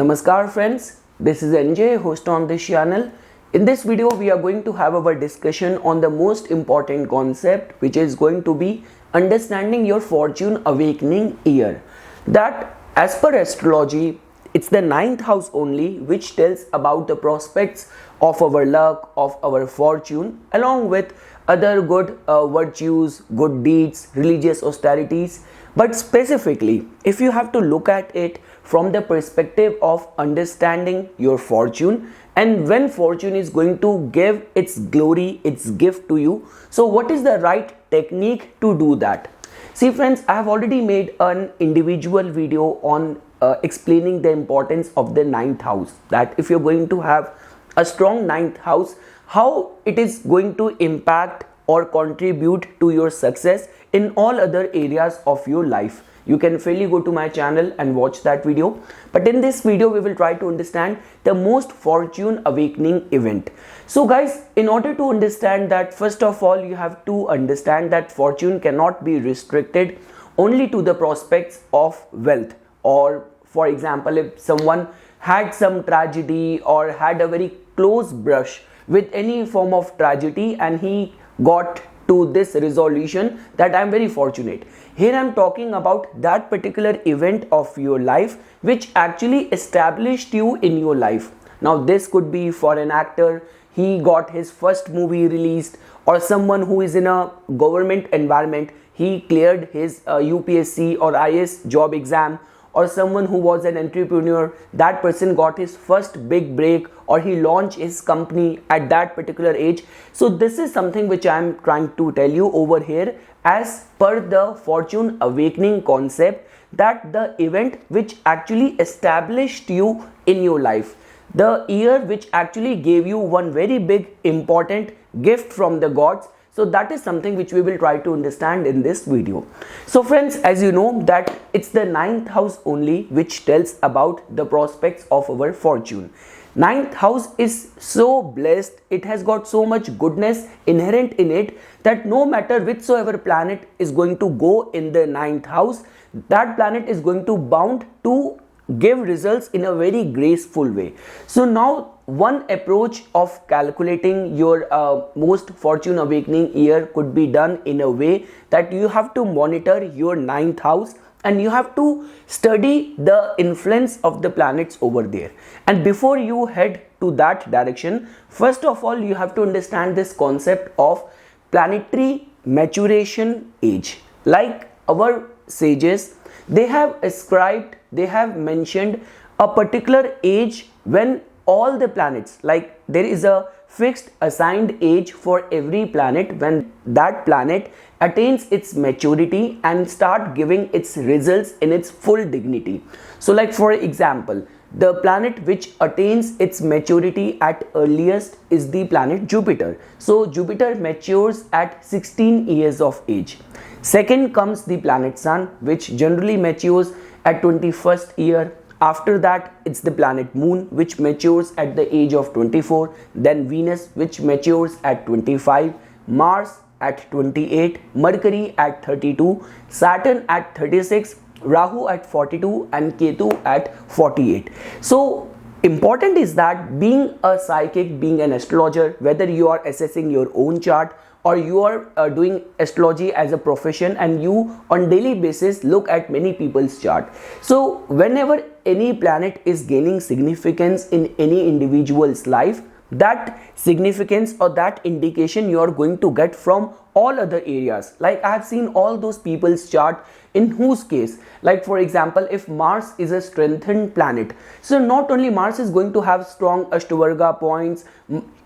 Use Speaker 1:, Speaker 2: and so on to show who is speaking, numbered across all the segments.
Speaker 1: Namaskar friends, this is NJ, host on this channel. In this video, we are going to have our discussion on the most important concept, which is going to be understanding your fortune awakening year. That as per astrology, it's the ninth house only which tells about the prospects of our luck, of our fortune, along with other good virtues, good deeds, religious austerities. But specifically, if you have to look at it from the perspective of understanding your fortune and when fortune is going to give its glory, its gift to you, so what is the right technique to do that? See friends, I have already made an individual video on explaining the importance of the ninth house, that if you're going to have a strong ninth house, how it is going to impact or contribute to your success in all other areas of your life. You can freely go to my channel and watch that video. But in this video, we will try to understand the most fortune awakening event. So guys, in order to understand that, first of all, you have to understand that fortune cannot be restricted only to the prospects of wealth. Or for example, if someone had some tragedy or had a very close brush with any form of tragedy and he got to this resolution that I am very fortunate. Here I am talking about that particular event of your life which actually established you in your life. Now this could be for an actor, he got his first movie released, or someone who is in a government environment, he cleared his UPSC or IAS job exam, or someone who was an entrepreneur, that person got his first big break or he launched his company at that particular age. So this is something which I am trying to tell you over here as per the fortune awakening concept, that the event which actually established you in your life, the year which actually gave you one very big important gift from the gods. So that is something which we will try to understand in this video. So friends, as you know that it's the ninth house only which tells about the prospects of our fortune. Ninth house is so blessed, it has got so much goodness inherent in it that no matter whichsoever planet is going to go in the ninth house, that planet is going to bound to give results in a very graceful way. So now one approach of calculating your most fortune awakening year could be done in a way that you have to monitor your ninth house and you have to study the influence of the planets over there. And before you head to that direction, first of all, you have to understand this concept of planetary maturation age. Like our sages, they have ascribed, they have mentioned a particular age when all the planets, like there is a fixed assigned age for every planet when that planet attains its maturity and start giving its results in its full dignity. So like for example, the planet which attains its maturity at earliest is the planet Jupiter. So Jupiter matures at 16 years of age. Second comes the planet Sun, which generally matures at 21st year. After that, it's the planet Moon, which matures at the age of 24. Then Venus, which matures at 25. Mars at 28. Mercury at 32. Saturn at 36. Rahu at 42 and Ketu at 48. So important is that being a psychic, being an astrologer, whether you are assessing your own chart or you are doing astrology as a profession and you on daily basis look at many people's chart. So whenever any planet is gaining significance in any individual's life, that significance or that indication you are going to get from all other areas. Like I have seen all those people's chart in whose case, like for example, if Mars is a strengthened planet, so not only Mars is going to have strong Ashtavarga points,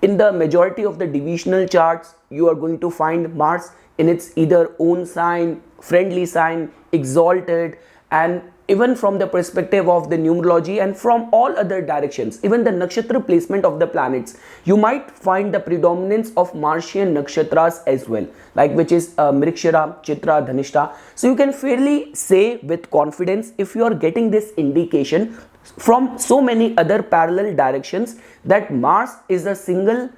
Speaker 1: in the majority of the divisional charts, you are going to find Mars in its either own sign, friendly sign, exalted, and even from the perspective of the numerology and from all other directions, even the nakshatra placement of the planets, you might find the predominance of Martian nakshatras as well, like which is Mrikshira, Chitra, Dhanishta. So you can fairly say with confidence, if you are getting this indication from so many other parallel directions, that Mars is a single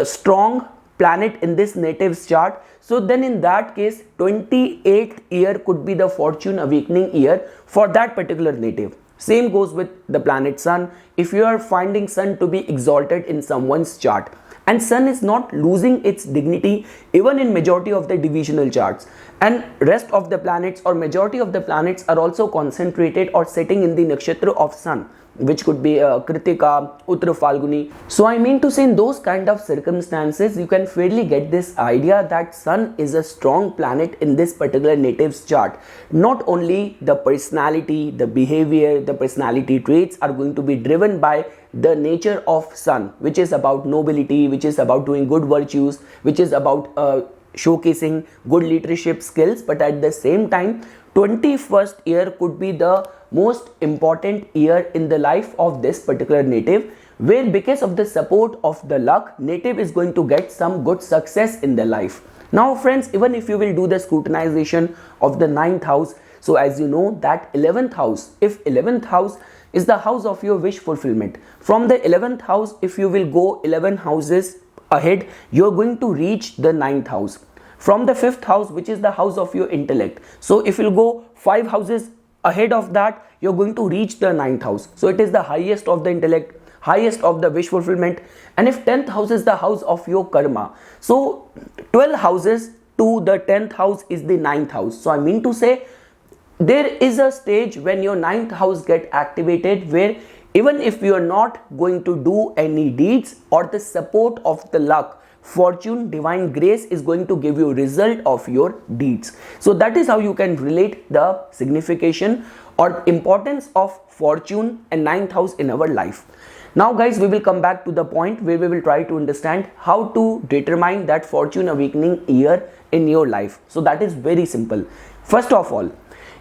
Speaker 1: strong planet in this native's chart. So then in that case, 28th year could be the fortune awakening year for that particular native. Same goes with the planet Sun. If you are finding Sun to be exalted in someone's chart, and Sun is not losing its dignity even in majority of the divisional charts, and rest of the planets or majority of the planets are also concentrated or sitting in the nakshatra of Sun, which could be Kritika, Uttara Falguni. So I mean to say, in those kind of circumstances, you can fairly get this idea that Sun is a strong planet in this particular native's chart. Not only the personality, the behavior, the personality traits are going to be driven by the nature of Sun, which is about nobility, which is about doing good virtues, which is about showcasing good leadership skills. But at the same time, 21st year could be the most important year in the life of this particular native, where because of the support of the luck, native is going to get some good success in their life. Now friends, even if you will do the scrutinization of the 9th house, so as you know that 11th house, if 11th house is the house of your wish fulfillment, from the 11th house, if you will go 11 houses ahead, you're going to reach the 9th house. From the 5th house, which is the house of your intellect, so if you'll go 5 houses ahead of that, you're going to reach the 9th house. So it is the highest of the intellect, highest of the wish fulfillment. And if 10th house is the house of your karma, so 12 houses to the 10th house is the 9th house. So I mean to say, there is a stage when your 9th house get activated, where even if you are not going to do any deeds, or the support of the luck, fortune, divine grace is going to give you result of your deeds. So that is how you can relate the signification or importance of fortune and 9th house in our life. Now guys, we will come back to the point where we will try to understand how to determine that fortune awakening year in your life. So that is very simple. First of all,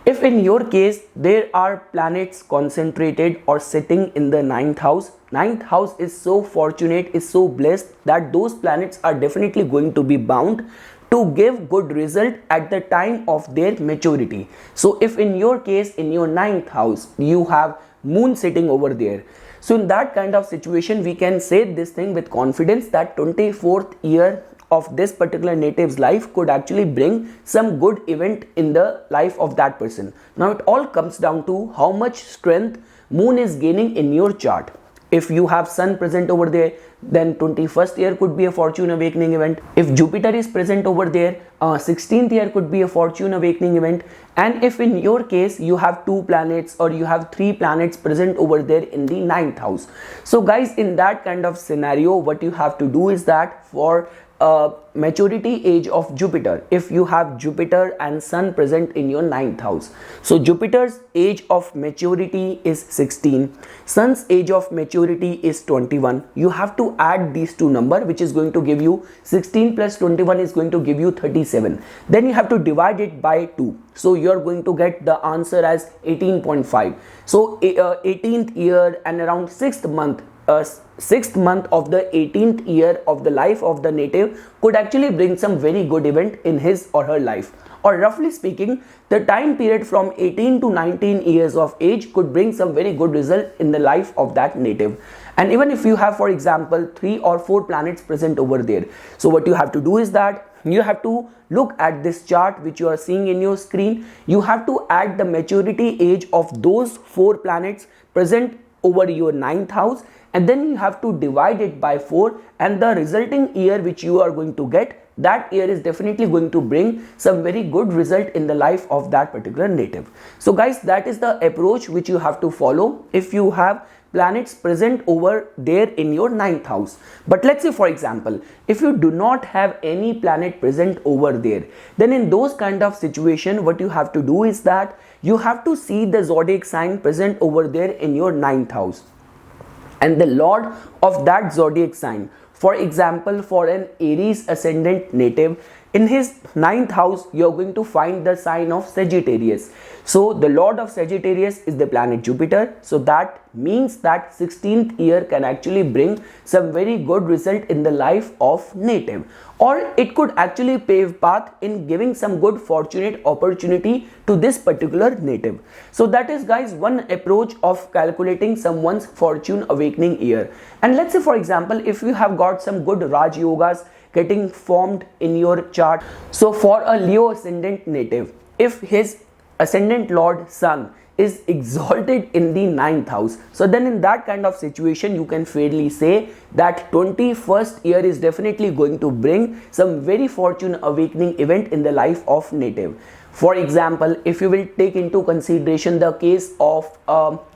Speaker 1: if in your case there are planets concentrated or sitting in the 9th house, 9th house is so fortunate, is so blessed that those planets are definitely going to be bound to give good result at the time of their maturity. So if in your case, in your 9th house, you have moon sitting over there, so in that kind of situation, we can say this thing with confidence that 24th year of this particular native's life could actually bring some good event in the life of that person. Now it all comes down to how much strength moon is gaining in your chart. If you have Sun present over there, then 21st year could be a fortune awakening event. If Jupiter is present over there, 16th year could be a fortune awakening event. And if in your case you have 2 planets or you have 3 planets present over there in the 9th house. So guys, in that kind of scenario, what you have to do is that for maturity age of Jupiter, if you have Jupiter and Sun present in your 9th house, so Jupiter's age of maturity is 16, Sun's age of maturity is 21. You have to add these two numbers, which is going to give you 16 plus 21 is going to give you 37. Then you have to divide it by 2. So you are going to get the answer as 18.5. So 18th year and around 6th month, 6th month of the 18th year of the life of the native could actually bring some very good event in his or her life. Or roughly speaking, the time period from 18 to 19 years of age could bring some very good result in the life of that native. And even if you have, for example, 3 or 4 planets present over there, so what you have to do is that you have to look at this chart which you are seeing in your screen. You have to add the maturity age of those 4 planets present over your 9th house, and then you have to divide it by 4, and the resulting year which you are going to get, that year is definitely going to bring some very good result in the life of that particular native. So guys, that is the approach which you have to follow if you have planets present over there in your 9th house. But let's say, for example, if you do not have any planet present over there, then in those kind of situation, what you have to do is that you have to see the zodiac sign present over there in your 9th house, and the lord of that zodiac sign. For example, for an Aries ascendant native, in his 9th house, you are going to find the sign of Sagittarius. So the lord of Sagittarius is the planet Jupiter. So that means that 16th year can actually bring some very good result in the life of native, or it could actually pave path in giving some good fortunate opportunity to this particular native. So that is, guys, one approach of calculating someone's fortune awakening year. And let's say, for example, if you have got some good Raj Yogas getting formed in your chart. So for a Leo ascendant native, if his ascendant lord Sun is exalted in the ninth house. So then in that kind of situation, you can fairly say that 21st year is definitely going to bring some very fortune awakening event in the life of native. For example, if you will take into consideration the case of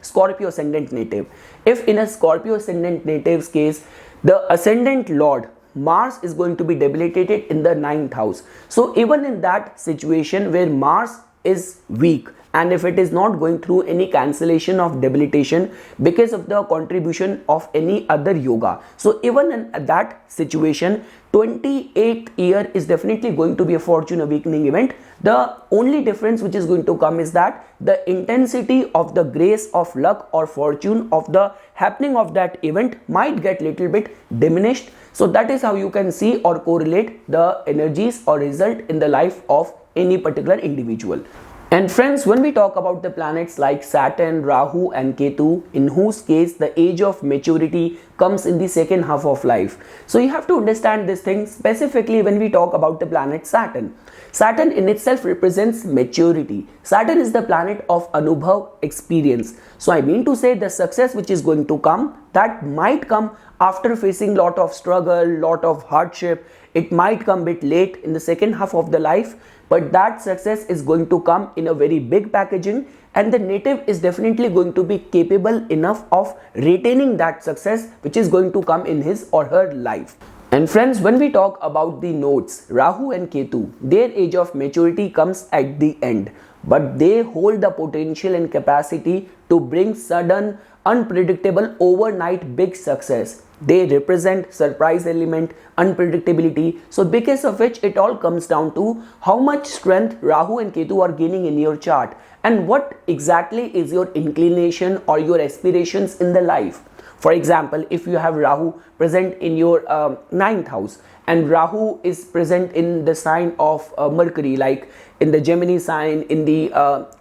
Speaker 1: Scorpio ascendant native, if in a Scorpio ascendant native's case, the ascendant lord Mars is going to be debilitated in the ninth house. So even in that situation where Mars is weak, and if it is not going through any cancellation of debilitation because of the contribution of any other yoga, so even in that situation, 28th year is definitely going to be a fortune awakening event. The only difference which is going to come is that the intensity of the grace of luck or fortune of the happening of that event might get little bit diminished. So that is how you can see or correlate the energies or result in the life of any particular individual. And friends, when we talk about the planets like Saturn, Rahu and Ketu, in whose case the age of maturity comes in the second half of life. So you have to understand this thing specifically when we talk about the planet Saturn. Saturn in itself represents maturity. Saturn is the planet of Anubhav, experience. So I mean to say the success which is going to come, that might come after facing lot of struggle, lot of hardship. It might come bit late in the second half of the life, but that success is going to come in a very big packaging, and the native is definitely going to be capable enough of retaining that success which is going to come in his or her life. And friends, when we talk about the nodes, Rahu and Ketu, their age of maturity comes at the end, but they hold the potential and capacity to bring sudden, unpredictable, overnight big success. They represent surprise element, unpredictability. So because of which it all comes down to how much strength Rahu and Ketu are gaining in your chart, and what exactly is your inclination or your aspirations in the life. For example, if you have Rahu present in your ninth house, and Rahu is present in the sign of Mercury, like in the Gemini sign, in the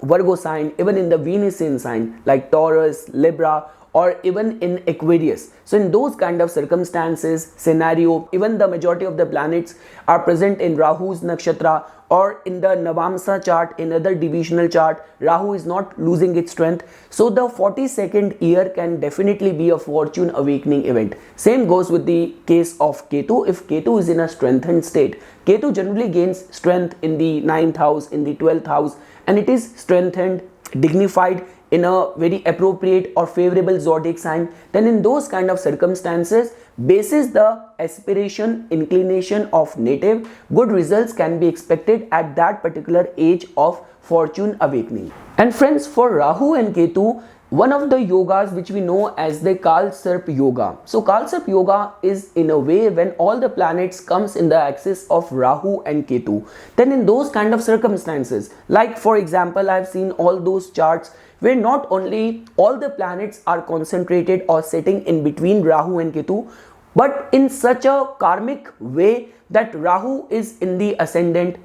Speaker 1: Virgo sign, even in the Venusian sign like Taurus, Libra, or even in Aquarius. So in those kind of circumstances, scenario, even the majority of the planets are present in Rahu's nakshatra, or in the Navamsa chart, in other divisional chart, Rahu is not losing its strength. So the 42nd year can definitely be a fortune awakening event. Same goes with the case of Ketu. If Ketu is in a strengthened state, Ketu generally gains strength in the 9th house, in the 12th house, and it is strengthened, dignified in a very appropriate or favorable zodiac sign. Then in those kind of circumstances, basis the aspiration, inclination of native, good results can be expected at that particular age of fortune awakening. And friends, for Rahu and Ketu, one of the yogas which we know as the Kalsarp yoga. So Kalsarp yoga is in a way when all the planets comes in the axis of Rahu and Ketu. Then in those kind of circumstances, like for example, I've seen all those charts where not only all the planets are concentrated or sitting in between Rahu and Ketu, but in such a karmic way that Rahu is in the ascendant,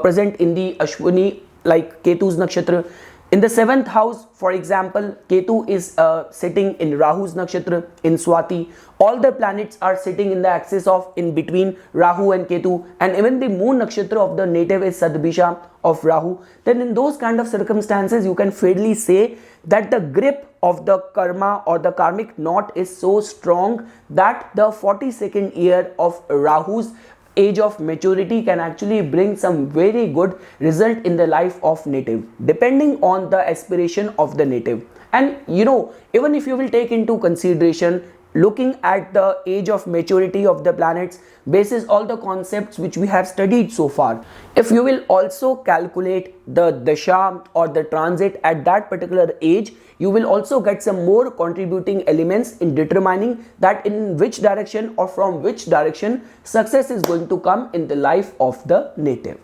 Speaker 1: present in the Ashwini, like Ketu's nakshatra. In the 7th house, for example, Ketu is sitting in Rahu's nakshatra in Swati. All the planets are sitting in the axis of in between Rahu and Ketu, and even the moon nakshatra of the native is Sadbisha of Rahu. Then in those kind of circumstances, you can fairly say that the grip of the karma or the karmic knot is so strong that the 42nd year of Rahu's age of maturity can actually bring some very good result in the life of native, depending on the aspiration of the native. And you know, even if you will take into consideration looking at the age of maturity of the planets basis all the concepts which we have studied so far, if you will also calculate the dasha or the transit at that particular age, you will also get some more contributing elements in determining that in which direction or from which direction success is going to come in the life of the native.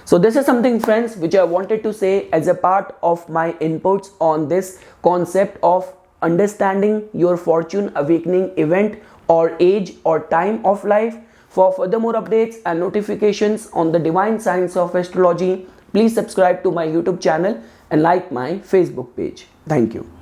Speaker 1: So this is something, friends, which I wanted to say as a part of my inputs on this concept of understanding your fortune awakening event or age or time of life. For further more updates and notifications on the divine science of astrology, please subscribe to my YouTube channel and like my Facebook page. Thank you.